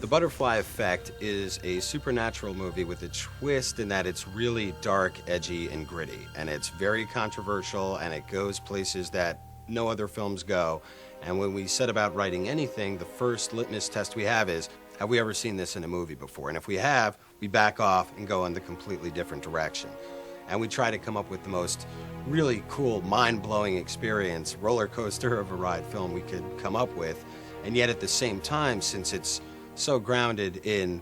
The Butterfly Effect is a supernatural movie with a twist in that it's really dark, edgy, and gritty. And it's very controversial, and it goes places that no other films go. And when we set about writing anything, the first litmus test we have is, have we ever seen this in a movie before? And if we have, we back off and go in the completely different direction. And we try to come up with the most really cool, mind-blowing experience, roller coaster of a ride film we could come up with. And yet at the same time, since it's so grounded in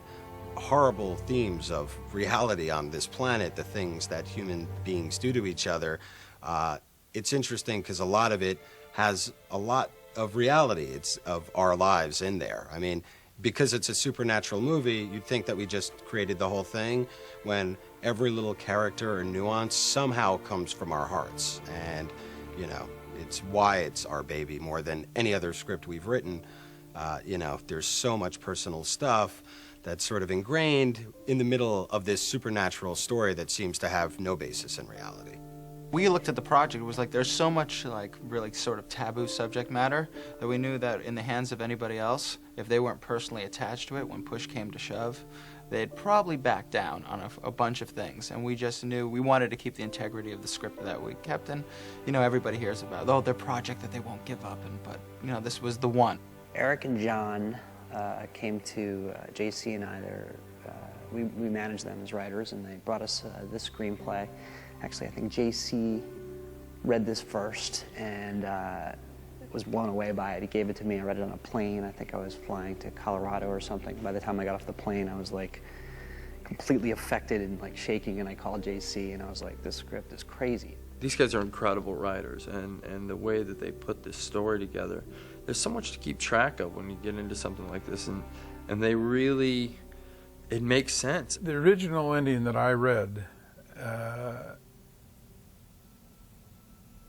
horrible themes of reality on this planet, the things that human beings do to each other, it's interesting because a lot of it has a lot of reality. It's of our lives in there. I mean, because it's a supernatural movie, you'd think that we just created the whole thing, when every little character or nuance somehow comes from our hearts. And, you know, it's why it's our baby more than any other script we've written. You know, there's so much personal stuff that's sort of ingrained in the middle of this supernatural story that seems to have no basis in reality. We looked at the project, it was like there's so much like really sort of taboo subject matter that we knew that in the hands of anybody else, if they weren't personally attached to it, when push came to shove, they'd probably back down on a bunch of things. And we just knew we wanted to keep the integrity of the script that we kept. And, you know, everybody hears about, oh, their project that they won't give up. But, you know, this was the one. Eric and John came to JC and I. We managed them as writers, and they brought us this screenplay. Actually, I think JC read this first and was blown away by it. He gave it to me. I read it on a plane. I think I was flying to Colorado or something. By the time I got off the plane, I was like completely affected and like shaking, and I called JC and I was like, this script is crazy. These guys are incredible writers, and the way that they put this story together, there's so much to keep track of when you get into something like this, and they really, it makes sense. The original ending that I read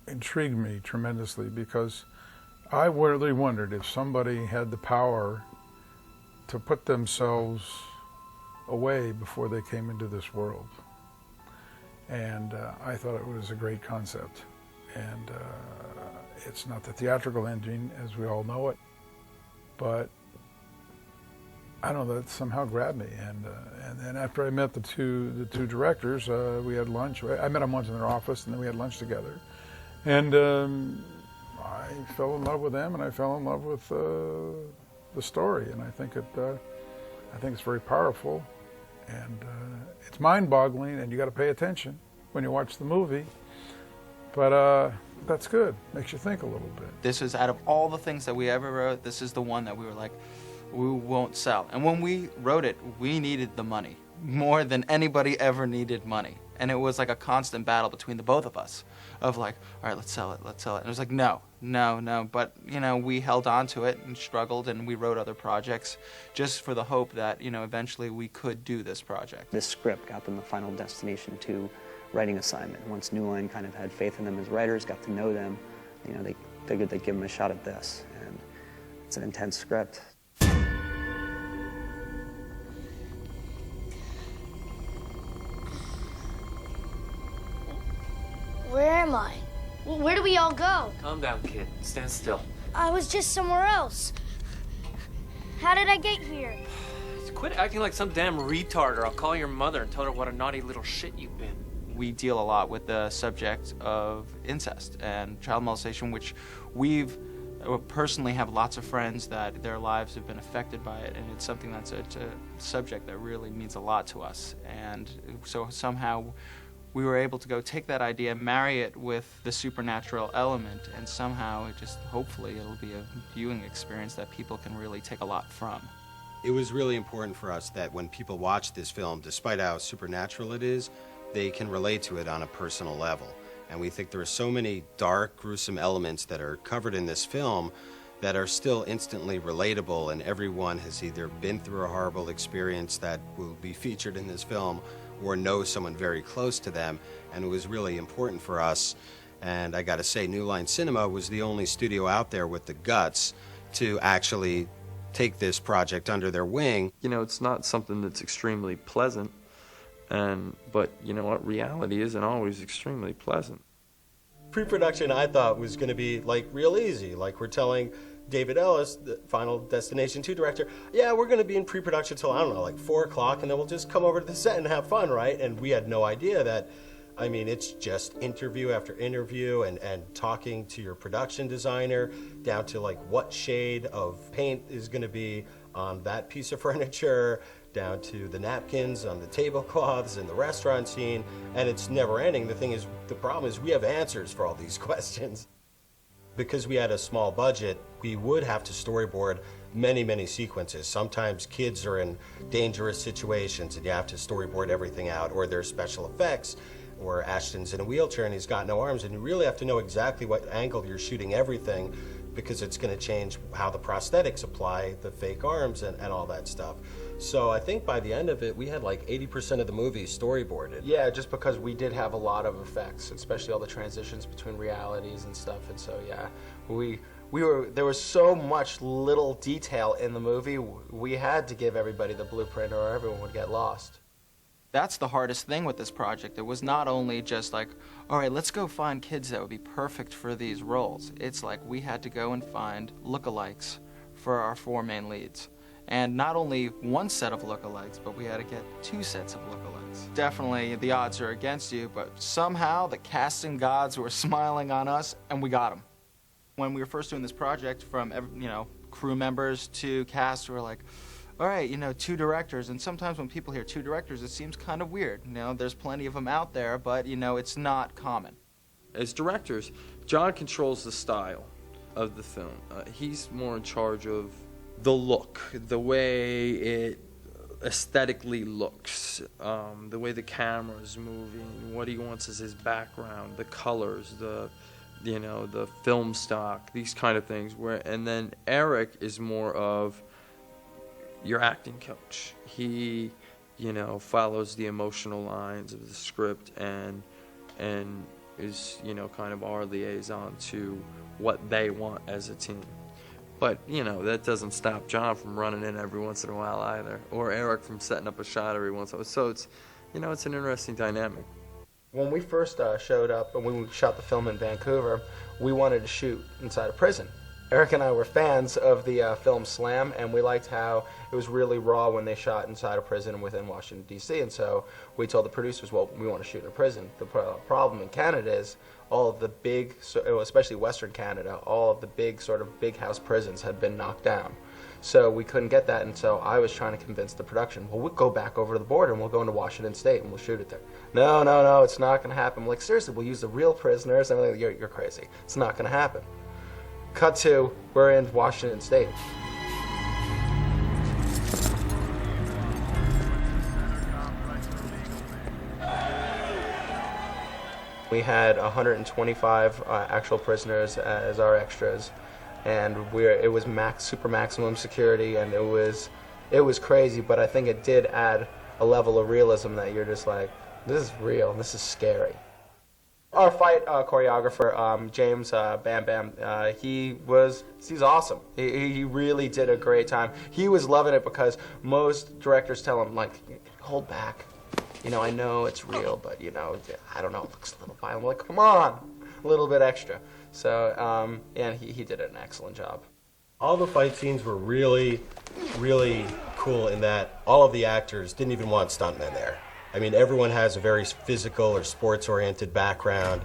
intrigued me tremendously, because I really wondered if somebody had the power to put themselves away before they came into this world. And I thought it was a great concept. And it's not the theatrical ending as we all know it, but I don't know, that somehow grabbed me. And then after I met the two directors, we had lunch. I met them once in their office, and then we had lunch together. And I fell in love with them, and I fell in love with the story. And I think it's very powerful, and it's mind-boggling, and you got to pay attention when you watch the movie. But that's good. Makes you think a little bit. This is, out of all the things that we ever wrote, this is the one that we were like, we won't sell. And when we wrote it, we needed the money more than anybody ever needed money. And it was like a constant battle between the both of us of like, all right, let's sell it, let's sell it. And it was like, no. But, you know, we held on to it and struggled, and we wrote other projects just for the hope that, you know, eventually we could do this project. This script got them the Final Destination 2 writing assignment. Once New Line kind of had faith in them as writers, got to know them, you know, they figured they'd give them a shot at this. And it's an intense script. Where am I? Where do we all go? Calm down, kid. Stand still. I was just somewhere else. How did I get here? Quit acting like some damn retard, or I'll call your mother and tell her what a naughty little shit you've been. We deal a lot with the subject of incest and child molestation, which we've personally have lots of friends that their lives have been affected by it, and it's something that's a subject that really means a lot to us. And so somehow we were able to go take that idea, marry it with the supernatural element, and somehow it just, hopefully, it'll be a viewing experience that people can really take a lot from. It was really important for us that when people watch this film, despite how supernatural it is, they can relate to it on a personal level. And we think there are so many dark, gruesome elements that are covered in this film that are still instantly relatable, and everyone has either been through a horrible experience that will be featured in this film or knows someone very close to them, and it was really important for us. And I gotta say, New Line Cinema was the only studio out there with the guts to actually take this project under their wing. You know, it's not something that's extremely pleasant, but you know what, reality isn't always extremely pleasant. Pre-production, I thought, was going to be like real easy, like we're telling David Ellis, the Final Destination 2 director, yeah, we're going to be in pre-production till, I don't know, like 4 o'clock, and then we'll just come over to the set and have fun, right? And we had no idea that, I mean, it's just interview after interview and talking to your production designer down to like what shade of paint is going to be on that piece of furniture, down to the napkins on the tablecloths in the restaurant scene, and it's never ending. The problem is we have answers for all these questions. Because we had a small budget, we would have to storyboard many, many sequences. Sometimes kids are in dangerous situations and you have to storyboard everything out, or there's special effects, or Ashton's in a wheelchair and he's got no arms, and you really have to know exactly what angle you're shooting everything, because it's going to change how the prosthetics apply, the fake arms and all that stuff. So I think by the end of it, we had like 80% of the movie storyboarded. Yeah, just because we did have a lot of effects, especially all the transitions between realities and stuff. And so, yeah, there was so much little detail in the movie, we had to give everybody the blueprint or everyone would get lost. That's the hardest thing with this project. It was not only just like, all right, let's go find kids that would be perfect for these roles. It's like we had to go and find lookalikes for our 4 main leads. And not only one set of lookalikes, but we had to get 2 sets of lookalikes. Definitely the odds are against you, but somehow the casting gods were smiling on us and we got them. When we were first doing this project, from crew members to cast, we were like, all right, 2 directors, and sometimes when people hear 2 directors, it seems kind of weird. There's plenty of them out there, but it's not common. As directors, John controls the style of the film. He's more in charge of the look, the way it aesthetically looks, the way the camera is moving, what he wants as his background, the colors, the film stock, these kind of things. And then Eric is more of your acting coach. He, follows the emotional lines of the script and is, kind of our liaison to what they want as a team. But, that doesn't stop John from running in every once in a while either, or Eric from setting up a shot every once in a while. So it's, it's an interesting dynamic. When we first showed up and when we shot the film in Vancouver, we wanted to shoot inside a prison. Eric and I were fans of the film Slam, and we liked how it was really raw when they shot inside a prison within Washington, D.C., and so we told the producers, well, we want to shoot in a prison. The problem in Canada is all of the big, especially Western Canada, all of the big house prisons had been knocked down. So we couldn't get that, and so I was trying to convince the production, well, we'll go back over to the border and we'll go into Washington State and we'll shoot it there. No, it's not going to happen. I'm like, seriously, we'll use the real prisoners? And I'm like, you're crazy. It's not going to happen. Cut to, we're in Washington State. We had 125 actual prisoners as our extras, and it was super maximum security, and it was crazy, but I think it did add a level of realism that you're just like, this is real, this is scary. Our fight choreographer, James Bam Bam, he's awesome. He really did a great time. He was loving it because most directors tell him, like, hold back. I know it's real, but, I don't know, it looks a little violent. I'm like, come on, a little bit extra. So, and he did an excellent job. All the fight scenes were really, really cool in that all of the actors didn't even want stuntmen there. I mean, everyone has a very physical or sports-oriented background.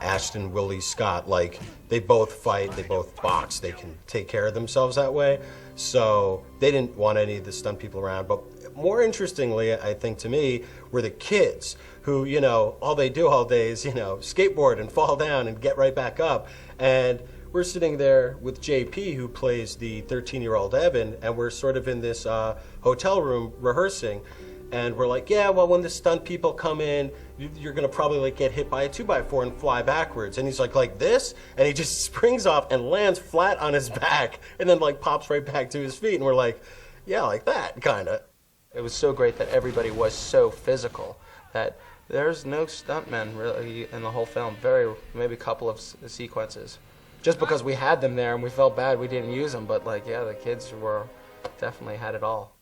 Ashton, Willie, Scott, like, they both fight, they both box, they can take care of themselves that way. So they didn't want any of the stunt people around. But more interestingly, I think to me, were the kids who, all they do all day is, skateboard and fall down and get right back up. And we're sitting there with JP, who plays the 13-year-old Evan, and we're sort of in this hotel room rehearsing. And we're like, yeah, well, when the stunt people come in, you're going to probably like get hit by a 2x4 and fly backwards. And he's like this? And he just springs off and lands flat on his back and then like pops right back to his feet. And we're like, yeah, like that, kind of. It was so great that everybody was so physical that there's no stuntmen really in the whole film. Maybe a couple of sequences. Just because we had them there and we felt bad we didn't use them. But like, yeah, the kids definitely had it all.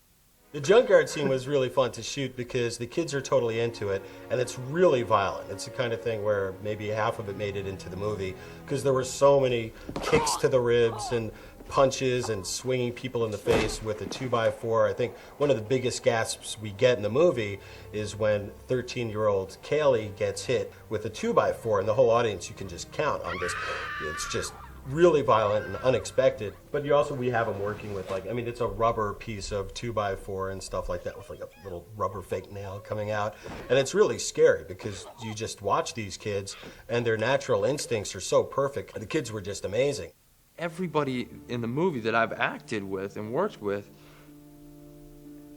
The junkyard scene was really fun to shoot because the kids are totally into it, and it's really violent. It's the kind of thing where maybe half of it made it into the movie because there were so many kicks to the ribs and punches and swinging people in the face with a 2x4. I think one of the biggest gasps we get in the movie is when 13-year-old Kaylee gets hit with a 2x4, and the whole audience, you can just count on this. It's just really violent and unexpected. But we have him working with, like, I mean, it's a rubber piece of 2x4 and stuff like that with like a little rubber fake nail coming out. And it's really scary because you just watch these kids and their natural instincts are so perfect. The kids were just amazing. Everybody in the movie that I've acted with and worked with,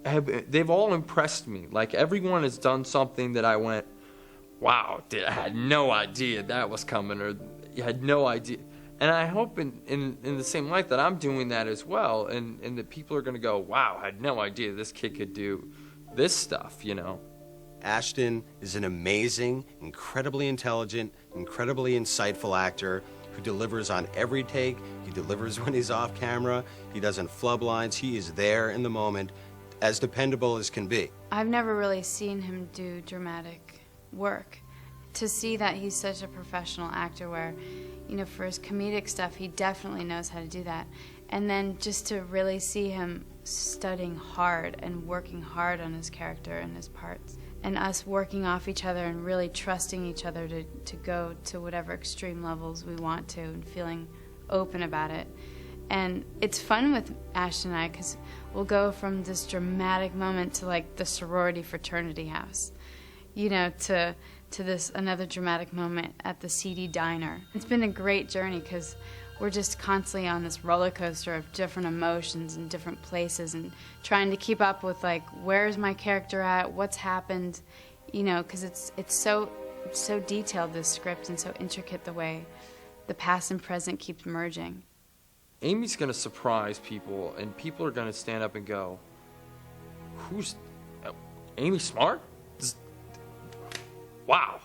they've all impressed me. Like, everyone has done something that I went, wow, I had no idea that was coming, or you had no idea. And I hope in the same light that I'm doing that as well, and that people are going to go, wow, I had no idea this kid could do this stuff, you know. Ashton is an amazing, incredibly intelligent, incredibly insightful actor who delivers on every take. He delivers when he's off camera. He doesn't flub lines. He is there in the moment, as dependable as can be. I've never really seen him do dramatic work. To see that he's such a professional actor where, you know, for his comedic stuff, he definitely knows how to do that. And then just to really see him studying hard and working hard on his character and his parts. And us working off each other and really trusting each other to go to whatever extreme levels we want to and feeling open about it. And it's fun with Ashton and I because we'll go from this dramatic moment to like the sorority fraternity house, you know, to this another dramatic moment at the seedy diner. It's been a great journey because we're just constantly on this roller coaster of different emotions and different places and trying to keep up with, like, where's my character at, what's happened, you know, because it's so detailed, this script, and so intricate the way the past and present keeps merging. Amy's going to surprise people, and people are going to stand up and go, who's Amy Smart? Wow.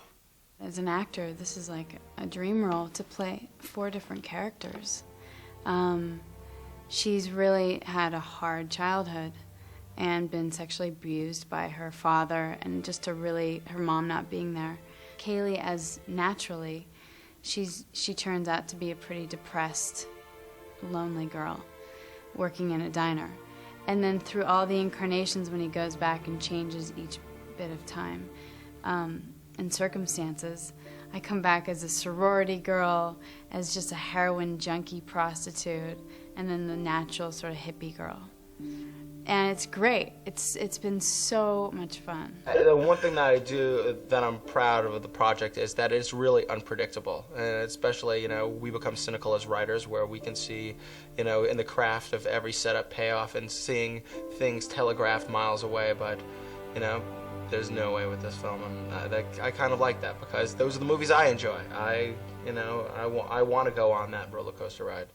As an actor, this is like a dream role to play 4 different characters. She's really had a hard childhood and been sexually abused by her father and just her mom not being there. Kaylee, as naturally, she turns out to be a pretty depressed, lonely girl working in a diner. And then through all the incarnations when he goes back and changes each bit of time, and circumstances, I come back as a sorority girl, as just a heroin junkie prostitute, and then the natural sort of hippie girl. And it's great. It's been so much fun. The one thing that I do that I'm proud of the project is that it's really unpredictable, and especially, you know, we become cynical as writers where we can see, you know, in the craft of every setup payoff and seeing things telegraphed miles away, but, you know, there's no way with this film, and I kind of like that because those are the movies I enjoy. I want to go on that roller coaster ride.